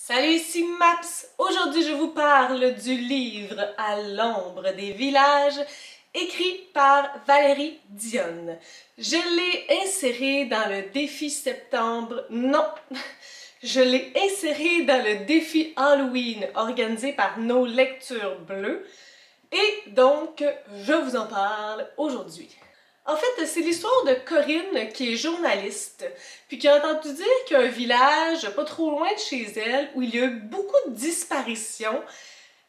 Salut, ici Maps. Aujourd'hui, je vous parle du livre À l'ombre des villages, écrit par Valérie Dionne. Je l'ai inséré dans le défi septembre. Non, je l'ai inséré dans le défi Halloween organisé par Nos Lectures Bleues. Et donc, je vous en parle aujourd'hui. En fait, c'est l'histoire de Corinne qui est journaliste, puis qui a entendu dire qu'il y a un village pas trop loin de chez elle où il y a eu beaucoup de disparitions,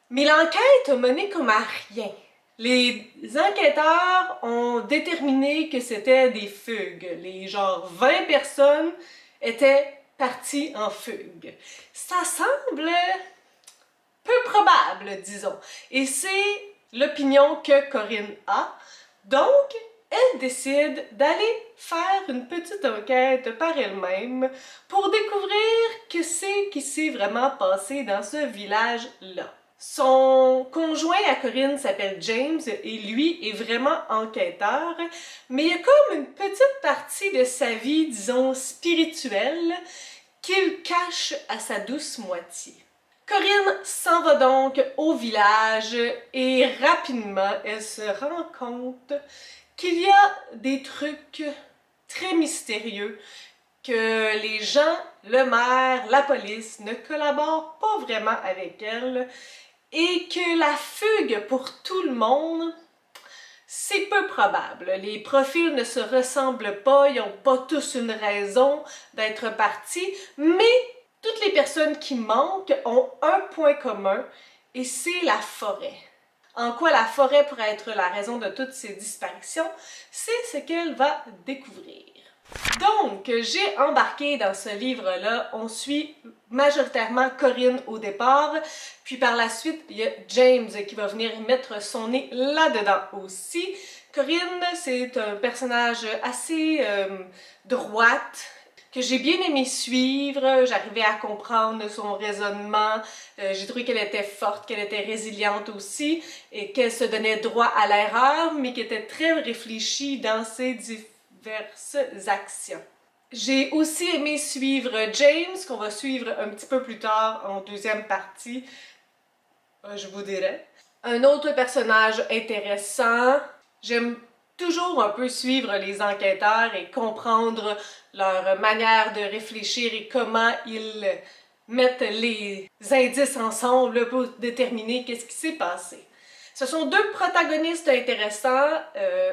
mais l'enquête a mené comme à rien. Les enquêteurs ont déterminé que c'était des fugues. Les genre 20 personnes étaient parties en fugue. Ça semble peu probable, disons. Et c'est l'opinion que Corinne a. Donc, elle décide d'aller faire une petite enquête par elle-même pour découvrir ce qui s'est vraiment passé dans ce village-là. Son conjoint à Corinne s'appelle James et lui est vraiment enquêteur, mais il y a comme une petite partie de sa vie, disons, spirituelle qu'il cache à sa douce moitié. Corinne s'en va donc au village et rapidement, elle se rend compte qu'il y a des trucs très mystérieux, que les gens, le maire, la police ne collaborent pas vraiment avec elle et que la fugue pour tout le monde, c'est peu probable. Les profils ne se ressemblent pas, ils n'ont pas tous une raison d'être partis, mais toutes les personnes qui manquent ont un point commun et c'est la forêt. En quoi la forêt pourrait être la raison de toutes ces disparitions, c'est ce qu'elle va découvrir. Donc, j'ai embarqué dans ce livre-là, on suit majoritairement Corinne au départ, puis par la suite, il y a James qui va venir mettre son nez là-dedans aussi. Corinne, c'est un personnage assez droite, que j'ai bien aimé suivre, j'arrivais à comprendre son raisonnement, j'ai trouvé qu'elle était forte, qu'elle était résiliente aussi, et qu'elle se donnait droit à l'erreur, mais qu'elle était très réfléchie dans ses diverses actions. J'ai aussi aimé suivre James, qu'on va suivre un petit peu plus tard en deuxième partie, je vous dirai. Un autre personnage intéressant, j'aime toujours un peu suivre les enquêteurs et comprendre leur manière de réfléchir et comment ils mettent les indices ensemble pour déterminer qu'est-ce qui s'est passé. Ce sont deux protagonistes intéressants,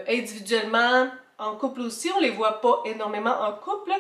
individuellement, en couple aussi, on les voit pas énormément en couple.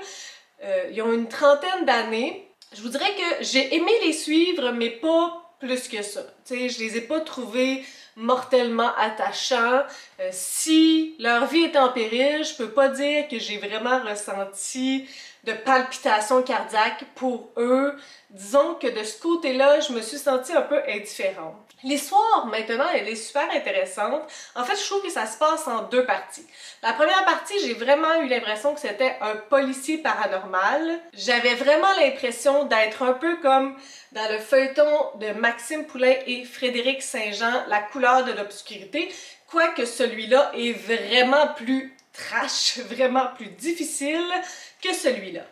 Ils ont une trentaine d'années. Je vous dirais que j'ai aimé les suivre, mais pas plus que ça. T'sais, je les ai pas trouvés mortellement attachants. Si leur vie est en péril, je peux pas dire que j'ai vraiment ressenti de palpitations cardiaques pour eux. Disons que de ce côté-là, je me suis sentie un peu indifférente. L'histoire, maintenant, elle est super intéressante. En fait, je trouve que ça se passe en deux parties. La première partie, j'ai vraiment eu l'impression que c'était un policier paranormal. J'avais vraiment l'impression d'être un peu comme dans le feuilleton de Maxime Poulain et Frédéric Saint-Jean, La couleur de l'obscurité, quoique celui-là est vraiment plus trash, vraiment plus difficile que celui-là.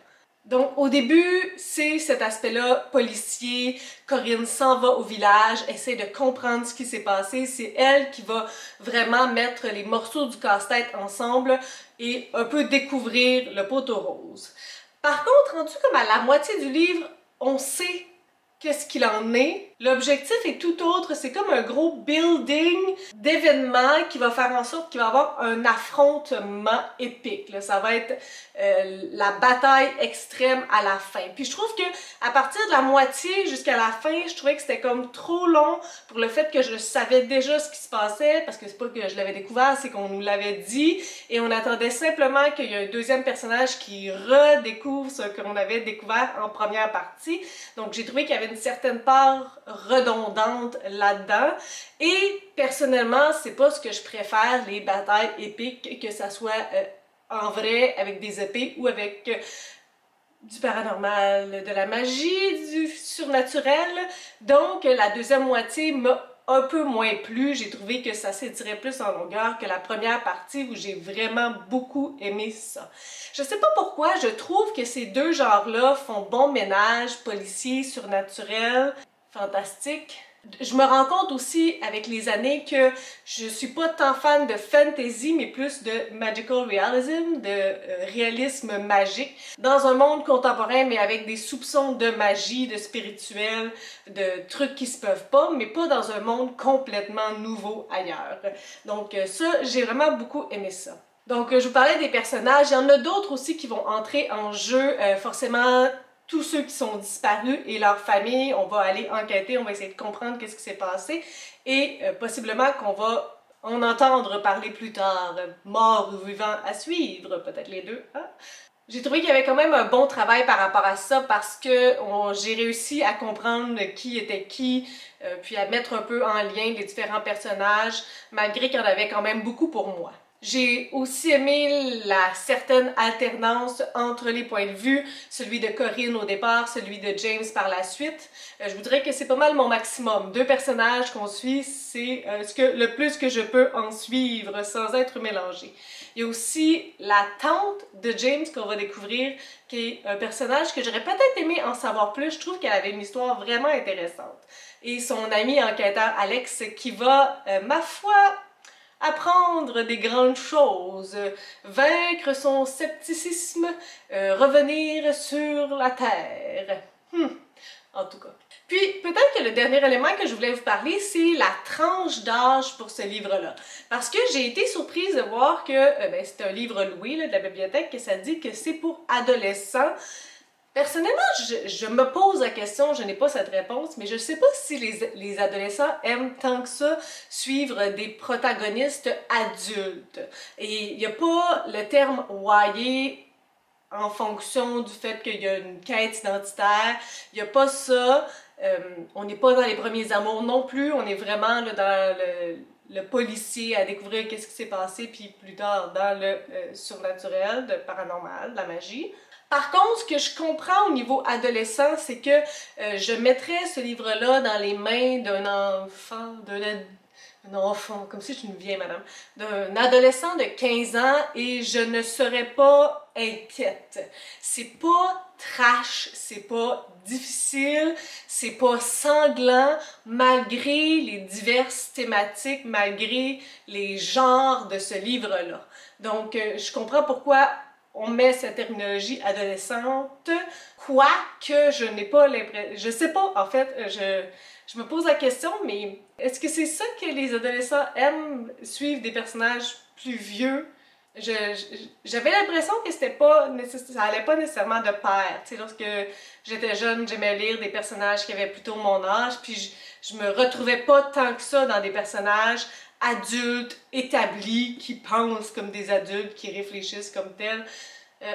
Donc, au début, c'est cet aspect-là policier. Corinne s'en va au village, essaie de comprendre ce qui s'est passé. C'est elle qui va vraiment mettre les morceaux du casse-tête ensemble et un peu découvrir le poteau rose. Par contre, rendu comme à la moitié du livre, on sait qu'est-ce qu'il en est. L'objectif est tout autre, c'est comme un gros building d'événements qui va faire en sorte qu'il va y avoir un affrontement épique. Là. Ça va être la bataille extrême à la fin. Puis je trouve que à partir de la moitié jusqu'à la fin, je trouvais que c'était comme trop long pour le fait que je savais déjà ce qui se passait, parce que c'est pas que je l'avais découvert, c'est qu'on nous l'avait dit, et on attendait simplement qu'il y ait un deuxième personnage qui redécouvre ce qu'on avait découvert en première partie. Donc j'ai trouvé qu'il y avait une certaine part redondante là-dedans. Et personnellement, c'est pas ce que je préfère, les batailles épiques, que ça soit en vrai, avec des épées ou avec du paranormal, de la magie, du surnaturel. Donc la deuxième moitié m'a un peu moins plu. J'ai trouvé que ça s'étirait plus en longueur que la première partie où j'ai vraiment beaucoup aimé ça. Je sais pas pourquoi, je trouve que ces deux genres-là font bon ménage, policier, surnaturel, fantastique. Je me rends compte aussi avec les années que je suis pas tant fan de fantasy, mais plus de magical realism, de réalisme magique, dans un monde contemporain, mais avec des soupçons de magie, de spirituel, de trucs qui se peuvent pas, mais pas dans un monde complètement nouveau ailleurs. Donc ça, j'ai vraiment beaucoup aimé ça. Donc je vous parlais des personnages, il y en a d'autres aussi qui vont entrer en jeu, forcément tous ceux qui sont disparus et leurs familles, on va aller enquêter, on va essayer de comprendre qu'est-ce qui s'est passé et possiblement qu'on va en entendre parler plus tard, morts ou vivants à suivre, peut-être les deux. Hein? J'ai trouvé qu'il y avait quand même un bon travail par rapport à ça parce que j'ai réussi à comprendre qui était qui, puis à mettre un peu en lien les différents personnages, malgré qu'il y en avait quand même beaucoup pour moi. J'ai aussi aimé la certaine alternance entre les points de vue, celui de Corinne au départ, celui de James par la suite. Je vous dirais que c'est pas mal mon maximum. Deux personnages qu'on suit, c'est le plus que je peux en suivre sans être mélangé. Il y a aussi la tante de James qu'on va découvrir, qui est un personnage que j'aurais peut-être aimé en savoir plus. Je trouve qu'elle avait une histoire vraiment intéressante. Et son ami enquêteur Alex qui va, ma foi, apprendre des grandes choses, vaincre son scepticisme, revenir sur la terre. En tout cas. Puis, peut-être que le dernier élément que je voulais vous parler, c'est la tranche d'âge pour ce livre-là. Parce que j'ai été surprise de voir que, c'est un livre loué là, de la bibliothèque, que ça dit que c'est pour adolescents. Personnellement, je me pose la question, je n'ai pas cette réponse, mais je ne sais pas si les adolescents aiment tant que ça suivre des protagonistes adultes. Et il n'y a pas le terme YA en fonction du fait qu'il y a une quête identitaire, il n'y a pas ça. On n'est pas dans les premiers amours non plus, on est vraiment là, dans le policier à découvrir qu'est-ce qui s'est passé, puis plus tard dans le surnaturel, le paranormal, la magie. Par contre, ce que je comprends au niveau adolescent, c'est que je mettrais ce livre-là dans les mains d'un enfant, comme si je suis une vieille madame, d'un adolescent de 15 ans et je ne serais pas inquiète. C'est pas trash, c'est pas difficile, c'est pas sanglant, malgré les diverses thématiques, malgré les genres de ce livre-là. Donc, je comprends pourquoi on met cette terminologie adolescente, quoique je n'ai pas l'impression... Je sais pas, en fait, je me pose la question, mais est-ce que c'est ça que les adolescents aiment, suivre des personnages plus vieux? J'avais l'impression que ça allait pas nécessairement de pair. Tu sais, lorsque j'étais jeune, j'aimais lire des personnages qui avaient plutôt mon âge, puis je me retrouvais pas tant que ça dans des personnages adultes, établis, qui pensent comme des adultes, qui réfléchissent comme tels.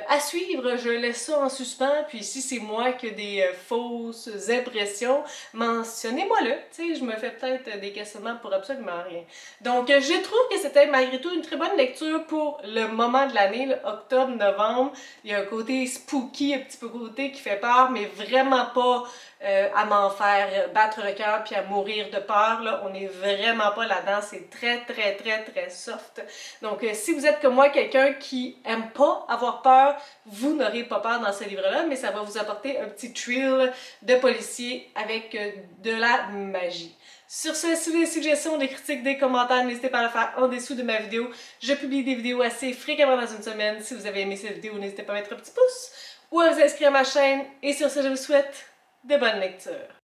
À suivre, je laisse ça en suspens, puis si c'est moi qui ai des fausses impressions, mentionnez-moi-le, tu sais, je me fais peut-être des questionnements pour absolument rien. Donc, je trouve que c'était malgré tout une très bonne lecture pour le moment de l'année, octobre-novembre. Il y a un côté spooky, un petit peu côté qui fait peur, mais vraiment pas à m'en faire battre le cœur puis à mourir de peur, là. On n'est vraiment pas là-dedans, c'est très très très très soft. Donc si vous êtes comme moi quelqu'un qui aime pas avoir peur, vous n'aurez pas peur dans ce livre-là, mais ça va vous apporter un petit thrill de policier avec de la magie. Sur ce, si vous avez des suggestions, des critiques, des commentaires, n'hésitez pas à le faire en dessous de ma vidéo. Je publie des vidéos assez fréquemment dans une semaine. Si vous avez aimé cette vidéo, n'hésitez pas à mettre un petit pouce ou à vous inscrire à ma chaîne. Et sur ce, je vous souhaite de bonnes lectures.